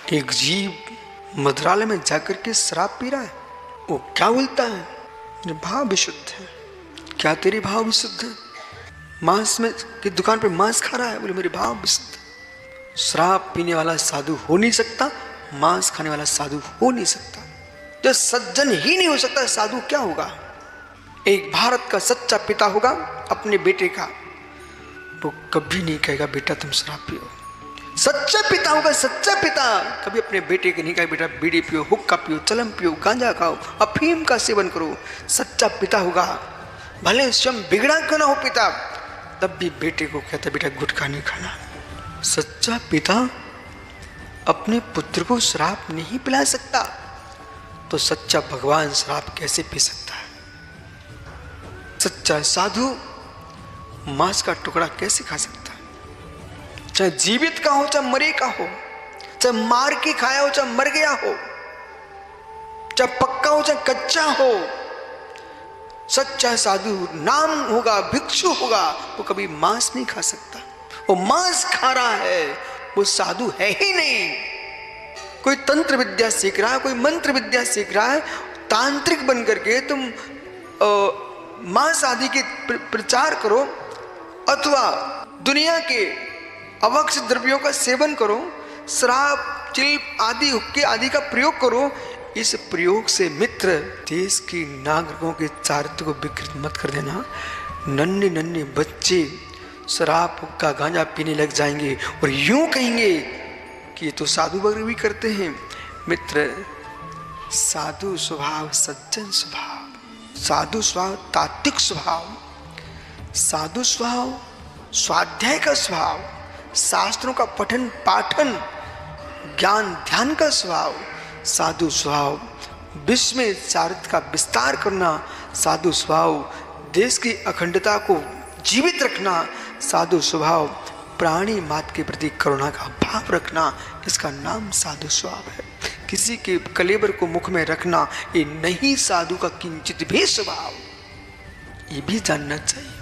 एक जीव मदिरालय में जाकर के शराब पी रहा है, वो क्या बोलता है? मेरे भाव विशुद्ध है। क्या तेरे भाव विशुद्ध है? मांस में की दुकान पे मांस खा रहा है, बोले मेरे भाव विशुद्ध है। शराब पीने वाला साधु हो नहीं सकता, मांस खाने वाला साधु हो नहीं सकता। जो सज्जन ही नहीं हो सकता, साधु क्या होगा? एक भारत का सच्चा पिता होगा अपने बेटे का, वो कभी नहीं कहेगा बेटा तुम शराब पियो। सच्चा पिता होगा, सच्चा पिता कभी अपने बेटे के नहीं कहेगा बेटा बीड़ी पियो, हुक्का पियो, चलम पियो, गांजा खाओ, अफीम का सेवन करो। सच्चा पिता होगा, भले स्वयं बिगड़ा क्यों ना हो पिता, तब भी बेटे को कहता बेटा गुटखा नहीं खाना। सच्चा पिता अपने पुत्र को शराब नहीं पिला सकता, तो सच्चा भगवान शराब कैसे पी सकता है? सच्चा साधु मांस का टुकड़ा कैसे खा सकता है? चाहे जीवित का हो चाहे मरे का हो, चाहे मार के खाया हो चाहे मर गया हो, चाहे पक्का हो चाहे कच्चा हो, सच्चा साधु नाम होगा, भिक्षु होगा, वो कभी मांस नहीं खा सकता। वो मांस खा रहा है, वो साधु है ही नहीं। कोई तंत्र विद्या सीख रहा है, कोई मंत्र विद्या सीख रहा है, तांत्रिक बन करके तुम मांस आदि के प्रचार करो अथवा दुनिया के अवक्ष द्रव्यों का सेवन करो, शराब चिल्प आदि हुक्के आदि का प्रयोग करो। इस प्रयोग से मित्र देश की नागरिकों के चारित्र को विकृत मत कर देना। नन्हे नन्हे बच्चे शराब हुक्का गांजा पीने लग जाएंगे और यूं कहेंगे कि ये तो साधु वगैरह भी करते हैं। मित्र साधु स्वभाव, सज्जन स्वभाव, साधु स्वभाव तात्विक स्वभाव, साधु स्वभाव स्वाध्याय का स्वभाव, शास्त्रों का पठन पाठन ज्ञान ध्यान का स्वभाव, साधु स्वभाव विश्व में चारित्र का विस्तार करना, साधु स्वभाव देश की अखंडता को जीवित रखना, साधु स्वभाव प्राणी मात्र के प्रति करुणा का भाव रखना, इसका नाम साधु स्वभाव है। किसी के कलेवर को मुख में रखना ये नहीं साधु का किंचित भी स्वभाव, ये भी जानना चाहिए।